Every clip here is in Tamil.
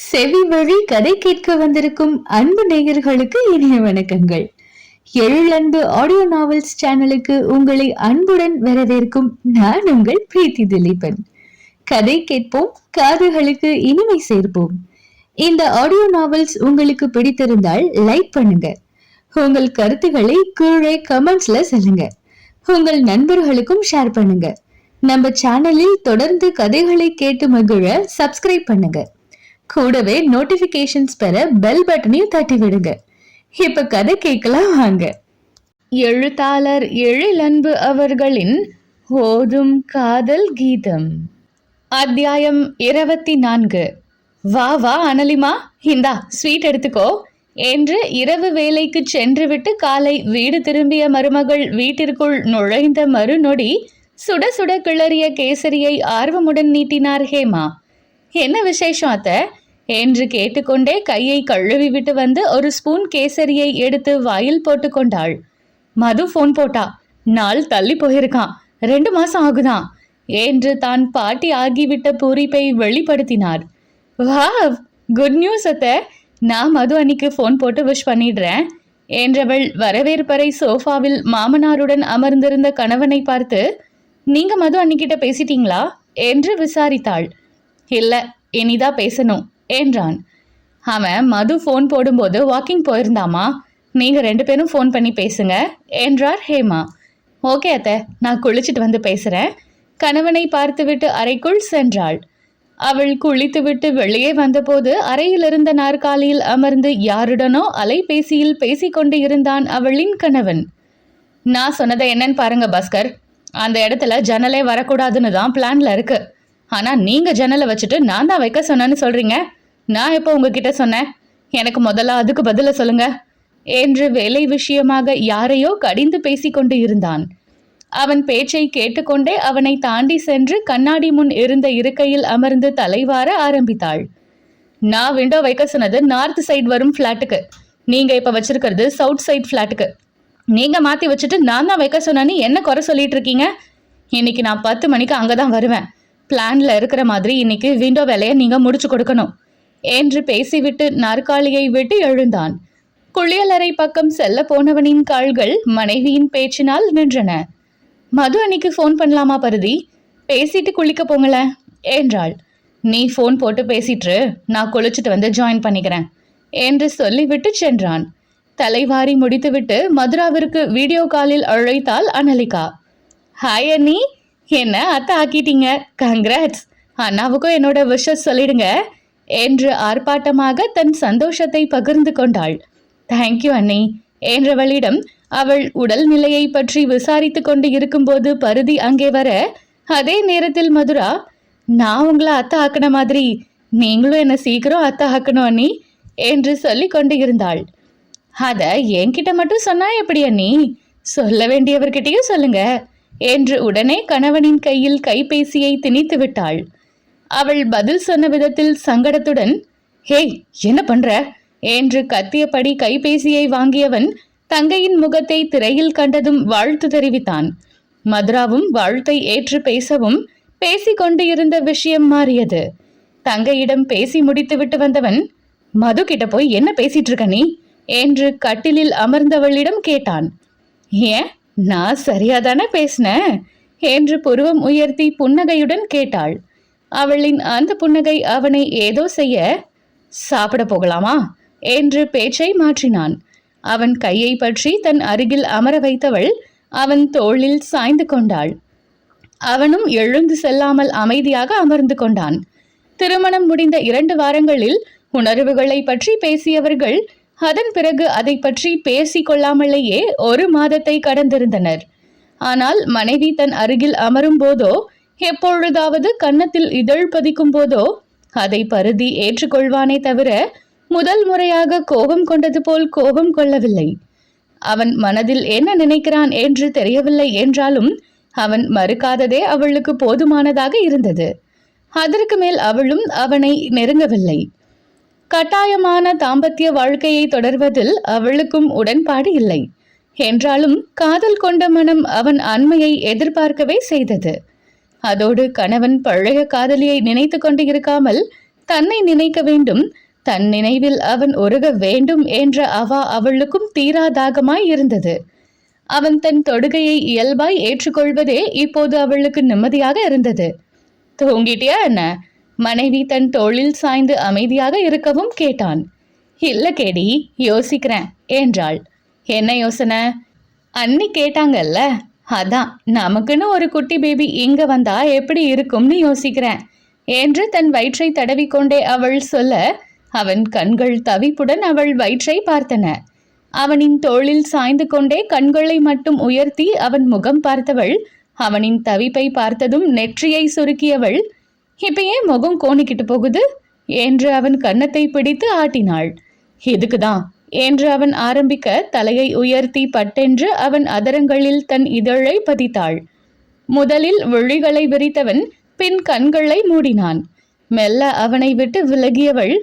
செவி வழி கதை கேட்க வந்திருக்கும் அன்பு நேயர்களுக்கு இனிய வணக்கங்கள். எழிலன்பு ஆடியோ நாவல்ஸ் சேனலுக்கு உங்களை அன்புடன் வரவேற்கும் நான் உங்கள் பிரீத்தி திலீபன். கதை கேட்போம், காதுகளுக்கு இனிமை சேர்ப்போம். இந்த ஆடியோ நாவல்ஸ் உங்களுக்கு பிடித்திருந்தால் லைக் பண்ணுங்க. உங்கள் கருத்துக்களை கீழே கமெண்ட்ஸ்ல சொல்லுங்க. உங்கள் நண்பர்களுக்கும் ஷேர் பண்ணுங்க. நம்ம சேனலில் தொடர்ந்து கதைகளை கேட்டு மகிழ சப்ஸ்கிரைப் பண்ணுங்க. கூடவே நோட்டிபிகேஷன்ஸ் பெற பெல் பட்டனையும் தட்டி விடுங்க. இப்ப கதை கேட்கலாம் வாங்க. எழுத்தாளர் எழிலன்பு அவர்களின் ஓதும் காதல் கீதம், அத்தியாயம் 24. வா வா அனலிமா, இந்தா ஸ்வீட் எடுத்துக்கோ என்று இரவு வேலைக்கு சென்றுவிட்டு காலை வீடு திரும்பிய மருமகள் வீட்டிற்குள் நுழைந்த மறுநொடி சுட சுட கிளறிய கேசரியை ஆர்வமுடன் நீட்டினார் ஹேமா. என்ன விசேஷம் அத்தை என்று கேட்டுக்கொண்டே கையை கழுவி விட்டு வந்து ஒரு ஸ்பூன் கேசரியை எடுத்து வாயில் போட்டு கொண்டாள். மது போன் போட்டா, நாள் தள்ளி போயிருக்கான், 2 மாசம் ஆகுதான் என்று தான் பாட்டி ஆகிவிட்ட பூரிப்பை வெளிப்படுத்தினார். வாவ், குட் நியூஸ் அத்தை, நான் மது அன்னைக்கு போன் போட்டு விஷ் பண்ணிடுறேன் என்றவள் வரவேற்பறை சோஃபாவில் மாமனாருடன் அமர்ந்திருந்த கணவனை பார்த்து, நீங்க மது அன்னிக்கிட்ட பேசிட்டீங்களா என்று விசாரித்தாள். இல்ல, இனிதான் பேசணும் என்றான். அவன் மது போன் போடும்போது வாக்கிங் போயிருந்தாமா, நீங்க 2 பேரும் போன் பண்ணி பேசுங்க என்றார் ஹேமா. ஓகே அத்தை, நான் குளிச்சுட்டு வந்து பேசுறேன். கணவனை பார்த்துவிட்டு அறைக்குள் சென்றாள். அவள் குளித்துவிட்டு வெளியே வந்தபோது அறையில் இருந்த நாற்காலியில் அமர்ந்து யாருடனோ அலைபேசியில் பேசிக்கொண்டு இருந்தான் அவளின் கணவன். நான் சொன்னதை என்னன்னு பாருங்க பாஸ்கர், அந்த இடத்துல ஜன்னலே வரக்கூடாதுன்னு தான் பிளான்ல இருக்கு. ஆனா நீங்க ஜன்னலை வச்சுட்டு நான் தான் வைக்க சொன்னேன்னு சொல்றீங்க. நான் எப்போ உங்ககிட்ட சொன்னேன்? எனக்கு முதல்ல அதுக்கு பதில சொல்லுங்க என்று வேலை விஷயமாக யாரையோ கடிந்து பேசிக்கொண்டு இருந்தான். அவன் பேச்சை கேட்டுக்கொண்டே அவனை தாண்டி சென்று கண்ணாடி முன் இருந்த இருக்கையில் அமர்ந்து தலைவார ஆரம்பித்தாள். நான் விண்டோ வைக்க சொன்னது நார்த் சைடு வரும் பிளாட்டுக்கு, நீங்க இப்ப வச்சிருக்கிறது சவுத் சைடு பிளாட்டுக்கு. நீங்க மாத்தி வச்சுட்டு நான் தான் வைக்க சொன்னேன்னு என்ன குறை சொல்லிட்டு இருக்கீங்க? இன்னைக்கு நான் 10 மணிக்கு அங்கதான் வருவேன். பிளான்ல இருக்கிற மாதிரி இன்னைக்கு விண்டோ வேலையை நீங்க முடிச்சு கொடுக்கணும் என்று பேசிவிட்டு நாற்காலியை விட்டு எழுந்தான். குளியலறை பக்கம் செல்ல போனவனின் கால்கள் மனைவியின் பேச்சினால் நின்றன. மது அன்னைக்கு போன் பண்ணலாமா பருதி, பேசிட்டு குளிக்க போங்கள என்றாள். நீ போன் போட்டு பேசிட்டு நான் குளிச்சுட்டு வந்து ஜாயின் பண்ணிக்கிறேன் என்று சொல்லிவிட்டு சென்றான். தலைவாரி முடித்துவிட்டு மதுராவிற்கு வீடியோ காலில் அழைத்தாள் அனலிகா. ஹாய் அண்ணி, என்ன அத்தை ஆக்கிட்டீங்க, கங்க்ராட்ஸ். அண்ணாவுக்கும் என்னோட விஷஸ் சொல்லிடுங்க என்று ஆர்ப்பாட்டமாக தன் சந்தோஷத்தை பகிர்ந்து கொண்டாள். தேங்க்யூ அண்ணி என்றவளிடம் அவள் உடல் நிலையை பற்றி விசாரித்து கொண்டு இருக்கும்போது பருதி அங்கே வர, அதே நேரத்தில் மதுரா, நான் உங்களை அத்தை ஆக்கின மாதிரி நீங்களும் என்ன சீக்கிரம் அத்தை ஆக்கணும் அண்ணி என்று சொல்லி கொண்டு இருந்தாள். அத என்கிட்ட மட்டும் சொன்னா எப்படி அண்ணி, சொல்ல வேண்டியவர்கிட்டையும் சொல்லுங்க என்று உடனே கணவனின் கையில் கைபேசியை திணித்து விட்டாள். அவள் பதில் சொன்ன விதத்தில் சங்கடத்துடன், ஹேய் என்ன பண்ற என்று கத்தியபடி கைபேசியை வாங்கியவன் தங்கையின் முகத்தை திரையில் கண்டதும் வாழ்த்து தெரிவித்தான். மதுராவும் வாழ்த்தை ஏற்று பேசவும் பேசிக்கொண்டு இருந்த விஷயம் மாறியது. தங்கையிடம் பேசி முடித்துவிட்டு வந்தவன், மது கிட்ட போய் என்ன பேசிட்டு இருக்க நீ என்று கட்டிலில் அமர்ந்தவளிடம் கேட்டான். ஏன், நான் சரியாதானே பேசினேன் என்று புருவம் உயர்த்தி புன்னகையுடன் கேட்டாள். அவளின் அந்த புன்னகை அவனை ஏதோ செய்ய, சாப்பிட போகலாமா என்று பேச்சை மாற்றினான். அவன் கையை பற்றி தன் அருகில் அமர வைத்தவள் அவன் தோளில் சாய்ந்து கொண்டாள். அவனும் எழுந்து செல்லாமல் அமைதியாக அமர்ந்து கொண்டான். திருமணம் முடிந்த 2 வாரங்களில் உணர்வுகளை பற்றி பேசியவர்கள் அதன் பிறகு அதை பற்றி பேசி கொள்ளாமலேயே 1 மாதத்தை கடந்திருந்தனர். ஆனால் மனைவி தன் அருகில் அமரும் போதோ எப்பொழுதாவது கன்னத்தில் இதழ் பதிக்கும் போதோ அதை பருதி ஏற்றுக்கொள்வானே தவிர முதல் முறையாக கோபம் கொண்டது போல் கோபம் கொள்ளவில்லை. அவன் மனதில் என்ன நினைக்கிறான் என்று தெரியவில்லை என்றாலும் அவன் மறுக்காததே அவளுக்கு போதுமானதாக இருந்தது. அதற்கு மேல் அவளும் அவனை நெருங்கவில்லை. கட்டாயமான தாம்பத்திய வாழ்க்கையை தொடர்வதில் அவளுக்கும் உடன்பாடு இல்லை என்றாலும் காதல் கொண்ட மனம் அவன் அண்மையை எதிர்பார்க்கவே செய்தது. அதோடு கணவன் பழைய காதலியை நினைத்து கொண்டு இருக்காமல் தன்னை நினைக்க வேண்டும், தன் நினைவில் அவன் உருக வேண்டும் என்ற அவளுக்கும் தீராதாகமாய் இருந்தது. அவன் தன் தொடுகையை இயல்பாய் ஏற்றுக்கொள்வதே இப்போது அவளுக்கு நிம்மதியாக இருந்தது. தூங்கிட்டியா என்ன? மனைவி தன் தோளில் சாய்ந்து அமைதியாக இருக்கவும் கேட்டான். இல்ல கேடி, யோசிக்கிறேன் என்றாள். என்ன யோசனை? அண்ணி கேட்டாங்கல்ல, அதான் நமக்குன்னு ஒரு குட்டி பேபி இங்க வந்தா எப்படி இருக்கும்னு யோசிக்கிறேன் என்று தன் வயிற்றை தடவிக்கொண்டே அவள் சொல்ல, அவன் கண்கள் தவிப்புடன் அவள் வயிற்றை பார்த்தன. அவனின் தோளில் சாய்ந்து கொண்டே கண்களை மட்டும் உயர்த்தி அவன் முகம் பார்த்தவள் அவனின் தவிப்பை பார்த்ததும் நெற்றியை சுருக்கியவள், இப்ப ஏன் முகம் கோணிக்கிட்டு போகுது என்று அவன் கன்னத்தை பிடித்து ஆட்டினாள். இதுக்குதான் என்று அவன் ஆரம்பிக்க தலையை உயர்த்தி பட்டென்று அவன் அதரங்களில் தன் இதழை பதித்தாள். முதலில் விழிகளை விரித்தவன் பின் கண்களை மூடினான். மெல்ல அவனை விட்டு விலகியவள்,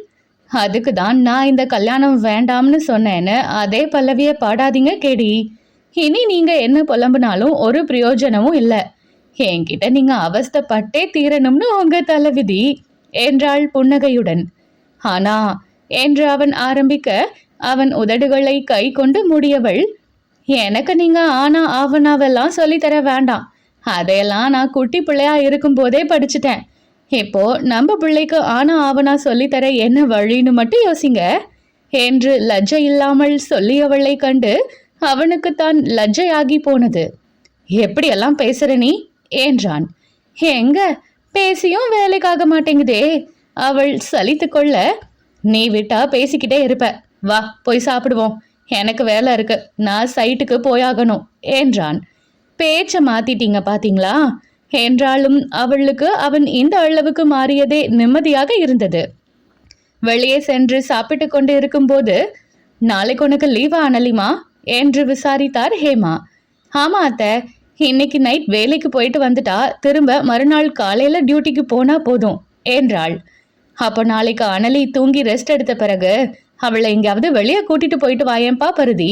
அதுக்குதான் நான் இந்த கல்யாணம் வேண்டாம்னு சொன்னேன்னு அதே பல்லவிய பாடாதீங்க கேடி. இனி நீங்க என்ன புலம்புனாலும் ஒரு பிரயோஜனமும் இல்லை. என்கிட்ட நீங்க அவஸ்தைப்பட்டே தீரணும்னு உங்க தலைவிதி என்றாள் புன்னகையுடன். ஆனா என்று அவன் ஆரம்பிக்க அவன் உதடுகளை கை கொண்டு மூடியவள், எனக்கு நீங்க ஆனா ஆவனாவெல்லாம் சொல்லித்தர வேண்டாம். அதையெல்லாம் நான் குட்டி பிள்ளையா இருக்கும் போதே படிச்சுட்டேன். இப்போ நம்ம பிள்ளைக்கு ஆனா ஆவனா சொல்லித்தர என்ன வழின்னு மட்டும் யோசிங்க என்று லஜ்ஜை இல்லாமல் சொல்லியவளை கண்டு அவனுக்கு தான் லஜ்ஜையாகி போனது. எப்படியெல்லாம் பேசுற நீ என்றான். எங்க பேசியும் வேலைக்காக மாட்டேங்குதே அவள் சலித்து கொள்ள, நீ விட்டா பேசிக்கிட்டே இருப்ப, வா போய் சாப்பிடுவோம், எனக்கு வேலை இருக்கு, நான் சைட்டுக்கு போயாகணும் என்றான். பேச்ச மாத்திட்டீங்க பாத்தீங்களா என்றாலும் அவளுக்கு அவன் இந்த அளவுக்கு மாறியதே நிம்மதியாக இருந்தது. வெளியே சென்று சாப்பிட்டு கொண்டு இருக்கும்போது, நாளைக்கு உனக்கு லீவா அனலிமா என்று விசாரித்தார் ஹேமா. ஆமா அத்தை, இன்னைக்கு நைட் வேலைக்கு போயிட்டு வந்துட்டா திரும்ப மறுநாள் காலையில டியூட்டிக்கு போனா போதும் என்றாள். அப்போ நாளைக்கு அனலி தூங்கி ரெஸ்ட் எடுத்த பிறகு அவளை எங்கேயாவது வெளியே கூட்டிட்டு போயிட்டு வாயேன்பா பருதி.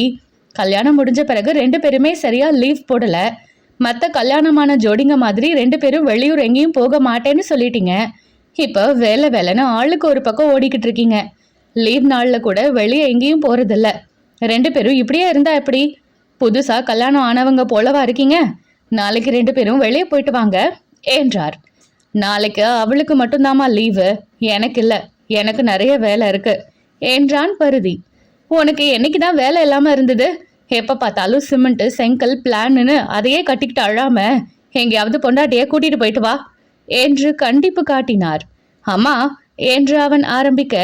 கல்யாணம் முடிஞ்ச பிறகு 2 பேருமே சரியா லீவ் போடல. மற்ற கல்யாணமான ஜோடிங்க மாதிரி 2 பேரும் வெளியூர் எங்கேயும் போக மாட்டேன்னு சொல்லிட்டீங்க. இப்போ வேலை வேலைன்னு ஆளுக்கு ஒரு பக்கம் ஓடிக்கிட்டு இருக்கீங்க. லீவ் நாளில் கூட வெளியே எங்கேயும் போறதில்ல. 2 பேரும் இப்படியே இருந்தா எப்படி? புதுசா கல்யாணம் ஆனவங்க போலவா இருக்கீங்க? நாளைக்கு 2 பேரும் வெளியே போயிட்டு வாங்க என்றார். நாளைக்கு அவளுக்கு மட்டும்தாமா லீவு, எனக்கு இல்லை, எனக்கு நிறைய வேலை இருக்கு என்றான் பருதி. உனக்கு என்னைக்குதான் வேலை இல்லாம இருந்தது? எப்ப பார்த்தாலும் சிமெண்ட் செங்கல் பிளான்னு அதையே கட்டிக்கிட்டு அழாம எங்கேயாவது பொண்டாட்டிய கூட்டிட்டு போயிட்டு வா என்று கண்டிப்பு காட்டினார். அம்மா என்று அவன் ஆரம்பிக்க,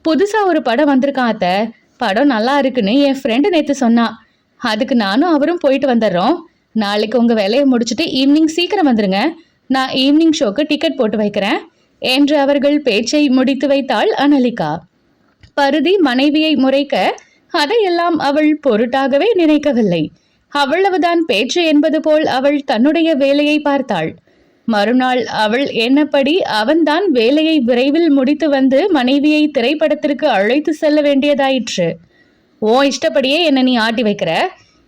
புதுசா ஒரு படம் வந்திருக்கான் அத்தை, படம் நல்லா இருக்குன்னு என் ஃப்ரெண்டு நேத்து சொன்னான். அதுக்கு நானும் அவரும் போயிட்டு வந்துடுறோம். நாளைக்கு உங்க வேலையை முடிச்சுட்டு ஈவினிங் சீக்கிரம் வந்துருங்க, நான் ஈவினிங் ஷோக்கு டிக்கெட் போட்டு வைக்கிறேன் என்று அவர்கள் பேச்சை முடித்து வைத்தாள் அனலிகா. பருதி மனைவியை முறைக்க அதையெல்லாம் அவள் பொருட்டாகவே நினைக்கவில்லை. அவ்வளவுதான் பேச்சு என்பது போல் அவள் தன்னுடைய வேலையை பார்த்தாள். மறுநாள் அவள் என்னப்படி அவன்தான் வேலையை விரைவில் முடித்து வந்து மனைவியை திரைப்படத்திற்கு அழைத்து செல்ல வேண்டியதாயிற்று. ஓ இஷ்டப்படியே என்ன நீ ஆட்டி வைக்கிற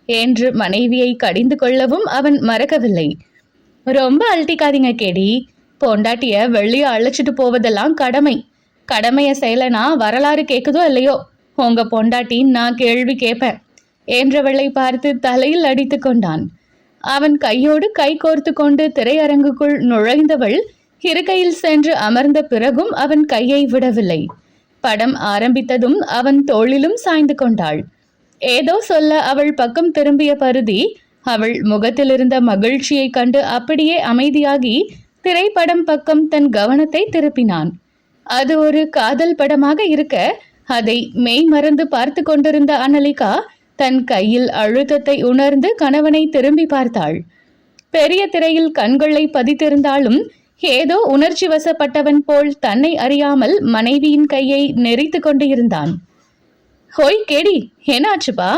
என்று மனைவியை கடிந்து கொள்ளவும் அவன் மறக்கவில்லை. ரொம்ப அழட்டிக்காதீங்க கேடி, பொண்டாட்டிய வெளியே அழைச்சிட்டு போவதெல்லாம் கடமை. கடமையை செய்யலனா வரலாறு கேட்குதோ இல்லையோ, உங்க பொண்டாட்டி நான் கேள்வி கேட்பேன் என்றவளை பார்த்து தலையில் அடித்து கொண்டான். அவன் கையோடு கை கோர்த்து கொண்டு திரையரங்குக்குள் நுழைந்தவள் இருக்கையில் சென்று அமர்ந்த பிறகும் அவன் கையை விடவில்லை. படம் ஆரம்பித்ததும் அவன் தோளிலும் சாய்ந்து கொண்டாள். ஏதோ சொல்ல அவள் பக்கம் திரும்பிய பருதி அவள் முகத்தில் இருந்த மகிழ்ச்சியை கண்டு அப்படியே அமைதியாகி திரைப்படம் பக்கம் தன் கவனத்தை திருப்பினான். அது ஒரு காதல் படமாக இருக்க அதை மெய் மறந்து பார்த்து கொண்டிருந்த அனலிகா தன் கையில் அழுத்தத்தை உணர்ந்து கணவனை திரும்பி பார்த்தாள். பெரிய திரையில் கண்களை பதித்திருந்தாலும் ஏதோ உணர்ச்சி வசப்பட்டவன் போல் தன்னை அறியாமல் மனைவியின் கையை நெறித்து கொண்டு இருந்தான். ஹோய் கேடி, என்னாச்சுப்பா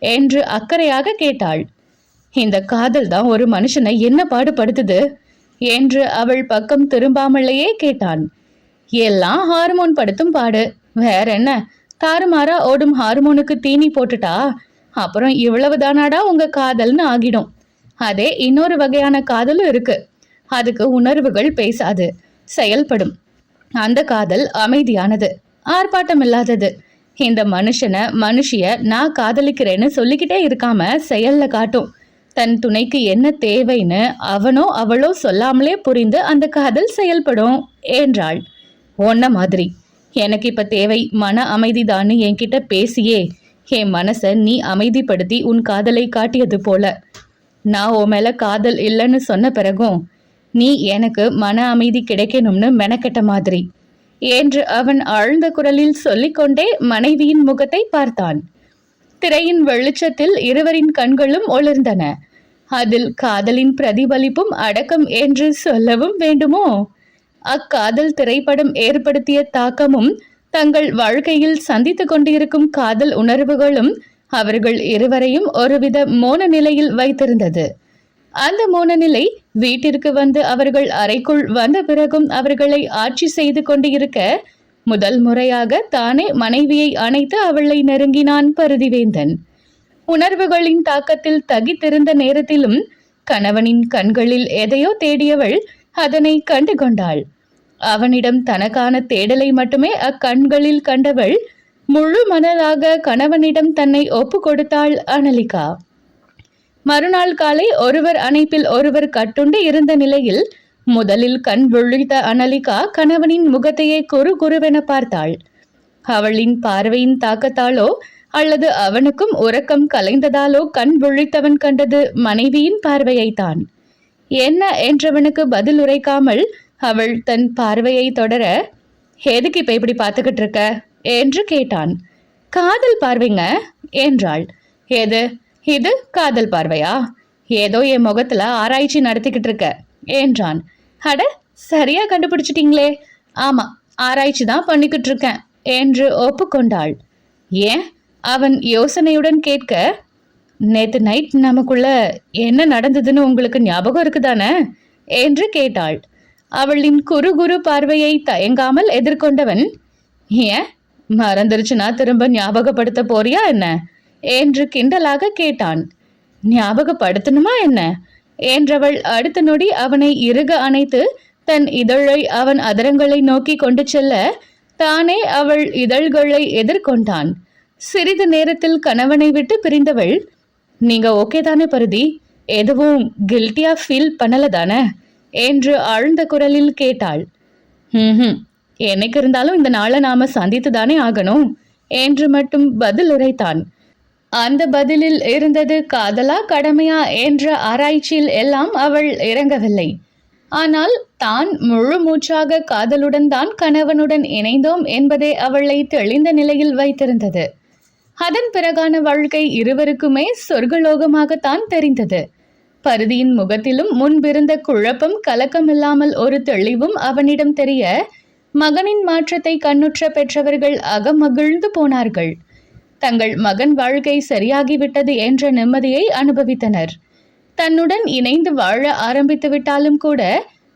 என்று அக்கறையாக கேட்டாள். இந்த காதல் தான் ஒரு மனுஷனை என்ன பாடுபடுத்துது என்று அவள் பக்கம் திரும்பாமலேயே கேட்டான். எல்லாம் ஹார்மோன் படுத்தும் பாடு, வேற என்ன? தாறுமாறா ஓடும் ஹார்மோனுக்கு தீனி போட்டுட்டா அப்புறம் இவ்வளவு தானாடா உங்க காதல்னு ஆகிடும். அதே இன்னொரு வகையான காதலும் இருக்கு. அதுக்கு உணர்வுகள் பேசாது, செயல்படும். அந்த காதல் அமைதியானது, ஆர்ப்பாட்டம் இல்லாதது. இந்த மனுஷிய நான் காதலிக்கிறேன்னு சொல்லிக்கிட்டே இருக்காம செயல்ல காட்டும். தன் துணைக்கு என்ன தேவைன்னு அவனோ அவளோ சொல்லாமலே புரிந்து அந்த காதல் செயல்படும் என்றாள். ஒன்ன மாதிரி எனக்கு இப்ப தேவை மன அமைதிதான்னு என்கிட்ட பேசியே என் மனசை நீ அமைதிப்படுத்தி உன் காதலை காட்டியது போல. நான் உன் மேல காதல் இல்லைன்னு சொன்ன பிறகும் நீ எனக்கு மன அமைதி கிடைக்கணும்னு மெனக்கெட்ட மாதிரி என்று அவன் ஆழ்ந்த குரலில் சொல்லிக்கொண்டே மனைவியின் முகத்தை பார்த்தான். திரையின் வெளிச்சத்தில் இருவரின் கண்களும் ஒளிர்ந்தன. அதில் காதலின் பிரதிபலிப்பும் அடக்கம் என்று சொல்லவும் வேண்டுமோ? அக்காதல் திரைப்படம் ஏற்படுத்திய தாக்கமும் தங்கள் வாழ்க்கையில் சந்தித்து கொண்டிருக்கும் காதல் உணர்வுகளும் அவர்கள் இருவரையும் ஒருவித மோன நிலையில் வைத்திருந்தது. அந்த மோன நிலை வீட்டிற்கு வந்து அவர்கள் அறைக்குள் வந்த பிறகும் அவர்களை ஆட்சி செய்து கொண்டு இருக்க முதல் முறையாக தானே மனைவியை அணைத்து அவளை நெருங்கினான் பருதிவேந்தன். உணர்வுகளின் தாக்கத்தில் தகித்திருந்த நேரத்திலும் கணவனின் கண்களில் எதையோ தேடியவள் அதனை கண்டு கொண்டாள். அவனிடம் தனக்கான தேடலை மட்டுமே அக்கண்களில் கண்டவள் முழு மனதாக கணவனிடம் தன்னை ஒப்பு கொடுத்தாள் அனலிகா. மறுநாள் காலை ஒருவர் அணைப்பில் ஒருவர் கட்டுண்டு இருந்த நிலையில் முதலில் கண் விழித்த அனலிகா கணவனின் முகத்தையே குறுகுறுவென பார்த்தாள். அவளின் பார்வையின் தாக்கத்தாலோ அல்லது அவனுக்கும் உறக்கம் கலைந்ததாலோ கண் விழித்தவன் கண்டது மனைவியின் பார்வையைத்தான். என்ன என்றவனுக்கு பதில் உரைக்காமல் அவள் தன் பார்வையை தொடர, எதுக்கு இப்ப இப்படி பார்த்துக்கிட்டு இருக்க என்று கேட்டான். காதல் பார்வைங்க என்றாள். எது இது காதல் பார்வையா? ஏதோ என் முகத்துல ஆராய்ச்சி நடத்திக்கிட்டு இருக்க என்றான். அட, சரியா கண்டுபிடிச்சிட்டீங்களே. ஆமா, ஆராய்ச்சி தான் பண்ணிக்கிட்டு இருக்கேன் என்று ஒப்புக்கொண்டாள். ஏன்? அவன் யோசனையுடன் கேட்க, நேத்து நைட் நமக்குள்ள என்ன நடந்ததுன்னு உங்களுக்கு ஞாபகம் இருக்குதானே என்று கேட்டாள். அவளின் குறு குறு பார்வையை தயங்காமல் எதிர்கொண்டவன், ஏன் மறந்துருச்சுனா திரும்ப ஞாபகப்படுத்த போறியா என்ன என்று கிண்டலாக கேட்டான். ஞாபகப்படுத்தணுமா என்ன என்றவள் அடுத்த நொடி அவனை இறுக அணைத்து தன் இதழை அவன் அதரங்களை நோக்கி கொண்டு செல்ல தானே அவள் இதழ்களை எதிர்கொண்டான். சிறிது நேரத்தில் கணவனை விட்டு பிரிந்தவள், நீங்க ஓகே தானே பருதி? எதுவும் கில்ட்டியா ஃபீல் பண்ணல தானே என்று ஆழ்ந்த குரலில் கேட்டாள். என்னைக்கு இருந்தாலும் இந்த நாளை நாம சந்தித்து தானே ஆகணும் என்று மட்டும் பதில் உரைத்தான். அந்த பதிலில் இருந்தது காதலா கடமையா என்ற ஆராய்ச்சியில் எல்லாம் அவள் இறங்கவில்லை. ஆனால் தான் முழு மூச்சாக காதலுடன் தான் கணவனுடன் இணைந்தோம் என்பதே அவளை தெளிந்த நிலையில் வைத்திருந்தது. அதன் பிறகான வாழ்க்கை இருவருக்குமே சொர்க்கலோகமாகத்தான் தெரிந்தது. பருதியின் முகத்திலும் முன்பிருந்த குழப்பம் கலக்கம் இல்லாமல் ஒரு தெளிவும் அவனிடம் தெரிய மகனின் மாற்றத்தை கண்ணுற்ற பெற்றவர்கள் அகமகிழ்ந்து போனார்கள். தங்கள் மகன் வாழ்க்கை சரியாகிவிட்டது என்ற நிம்மதியை அனுபவித்தனர். தன்னுடன் இணைந்து வாழ ஆரம்பித்து விட்டாலும் கூட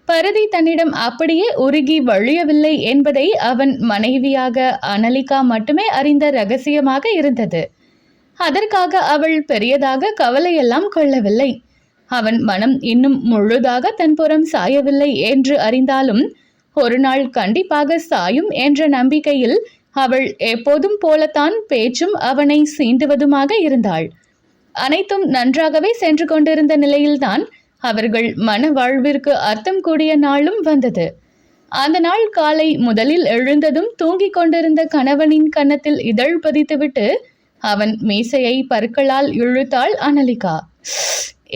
பருதி தன்னிடம் அப்படியே உருகி வழியவில்லை என்பதை அவன் மனைவியாக அனலிகா மட்டுமே அறிந்த ரகசியமாக இருந்தது. அதற்காக அவள் பெரியதாக கவலையெல்லாம் கொள்ளவில்லை. அவன் மனம் இன்னும் முழுதாக தன் புறம் சாயவில்லை என்று அறிந்தாலும் ஒரு நாள் கண்டிப்பாக சாயும் என்ற நம்பிக்கையில் அவள் எப்போதும் போலத்தான் பேச்சும் அவனை சீண்டுவதுமாக இருந்தாள். அனைத்தும் நன்றாகவே சென்று கொண்டிருந்த நிலையில்தான் அவர்கள் மன வாழ்விற்கு அர்த்தம் கூடிய நாளும் வந்தது. அந்த நாள் காலை முதலில் எழுந்ததும் தூங்கிக் கொண்டிருந்த கணவனின் கன்னத்தில் இதழ் பதித்துவிட்டு அவன் மீசையை பற்களால் இழுத்தாள் அனலிகா.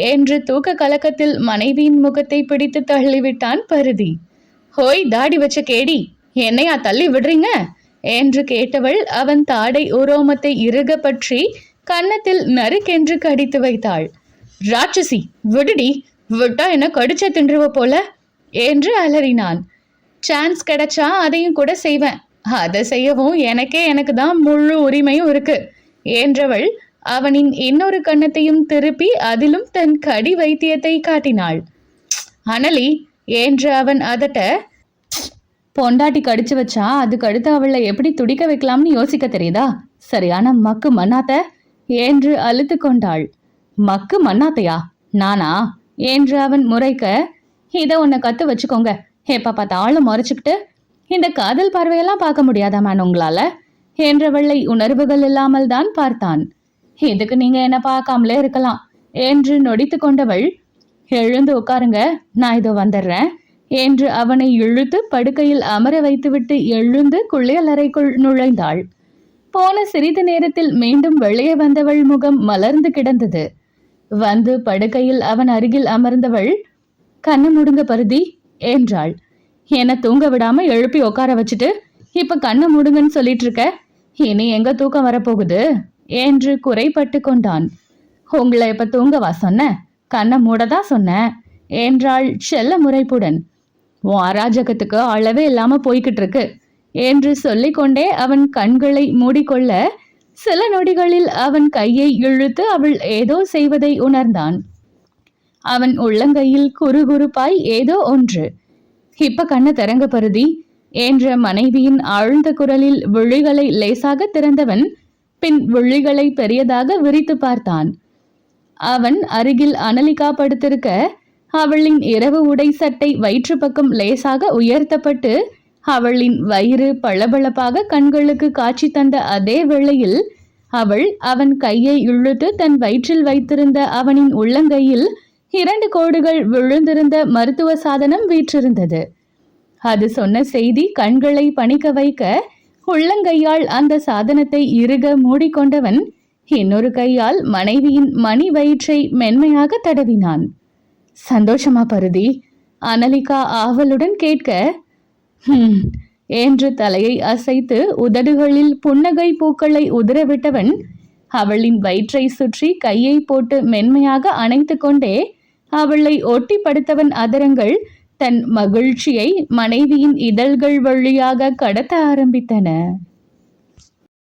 என்று தூக்க கலக்கத்தில் மனைவியின் முகத்தை பிடித்து தள்ளிவிட்டான் பருதி. ஹோய் தாடி வச்ச கேடி, என்னையா தள்ளி விடுறீங்க என்று கேட்டவள் அவன் தாடை உரோமத்தை இறுக பற்றி கன்னத்தில் நறுக்கென்று கடித்து வைத்தாள். ராட்சசி, விடுடி, விட்டா என்ன கடிச்ச தின்றுவ போல என்று அலறினான். சான்ஸ் கிடைச்சா அதையும் கூட செய்வேன், அதை செய்யவும் எனக்கு தான் முழு உரிமையும் இருக்கு என்றவள் அவனின் இன்னொரு கன்னத்தையும் திருப்பி அதிலும் தன் கடி வைத்தியத்தை காட்டினாள். அனலி என்று அவன் அதட்ட, பொண்டாட்டி கடிச்சு வச்சா அதுக்கு அடுத்து அவளை எப்படி துடிக்க வைக்கலாம்னு யோசிக்க தெரியுதா? சரியான மக்கு மண்ணாத்த என்று அழுத்து கொண்டாள். மக்கு மண்ணாத்தையா? நானா என்று அவன் முறைக்க, இதை உன்னை கத்து வச்சுக்கோங்க, எப்ப பார்த்தாலும் முறைச்சுக்கிட்டு இந்த காதல் பார்வையெல்லாம் பார்க்க முடியாதா மேன் உங்களால என்றவளை உணர்வுகள் இல்லாமல் தான் பார்த்தான். இதுக்கு நீங்க என்ன பார்க்காமலே இருக்கலாம் என்று நொடித்து கொண்டவள், எழுந்து உட்காருங்க, நான் இதோ வந்துடுறேன் என்று அவனை இழுத்து படுக்கையில் அமர வைத்துவிட்டு எழுந்து குளியலறைக்குள் நுழைந்தாள். போன சிறிது நேரத்தில் மீண்டும் வெளியே வந்தவள் முகம் மலர்ந்து கிடந்தது. வந்து படுக்கையில் அவன் அருகில் அமர்ந்தவள், கண்ணு முடுங்க பருதி என்றாள். என்னை தூங்க விடாம எழுப்பி உட்கார வச்சுட்டு இப்ப கண்ணை முடுங்கன்னு சொல்லிட்டு இருக்க, இனி எங்க தூக்கம் வரப்போகுது என்று குறைப்பட்டு கொண்டான். உங்களை இப்ப தூங்கவா சொன்ன, கண்ணை மூடதான் சொன்னேன் என்றாள் செல்ல முறைப்புடன். உன் அராஜகத்துக்கு அளவே இல்லாம போய்கிட்டு இருக்கு என்று சொல்லிக்கொண்டே அவன் கண்களை மூடிக்கொள்ள சில நொடிகளில் அவன் கையை இழுத்து அவள் ஏதோ செய்வதை உணர்ந்தான். அவன் உள்ளங்கையில் குறுகுறுப்பாய் ஏதோ ஒன்று. இப்ப கண்ணை திறங்க பருதி என்ற மனைவியின் ஆழ்ந்த குரலில் விழிகளை லேசாக திறந்தவன் பின் விழிகளை பெரியதாக விரித்து பார்த்தான். அவன் அருகில் அனலிகா படுத்திருக்க அவளின் இரவு உடை சட்டை வயிற்று பக்கம் லேசாக உயர்த்தப்பட்டு அவளின் வயிறு பளபளப்பாக கண்களுக்கு காட்சி தந்த அதே வேளையில் அவள் அவன் கையை இழுத்து தன் வயிற்றில் வைத்திருந்த அவனின் உள்ளங்கையில் 2 கோடுகள் விழுந்திருந்த மருத்துவ சாதனம் வீற்றிருந்தது. அது சொன்ன செய்தி கண்களை பணிக்க வைக்க உள்ளங்கையால் அந்த சாதனத்தை இறுக மூடிக்கொண்டவன் இன்னொரு கையால் மனைவியின் மணி வயிற்றை மென்மையாக தடவினான். சந்தோஷமா பருதி? அனலிகா ஆவலுடன் கேட்க, என்று தலையை அசைத்து உதடுகளில் புன்னகை பூக்களை உதிரவிட்டவன் அவளின் வயிற்றை சுற்றி கையை போட்டு மென்மையாக அணைத்து கொண்டே அவளை ஒட்டி படுத்தவன் அதரங்கள் தன் மகிழ்ச்சியை மனைவியின் இதழ்கள் வழியாக கடத்த ஆரம்பித்தன.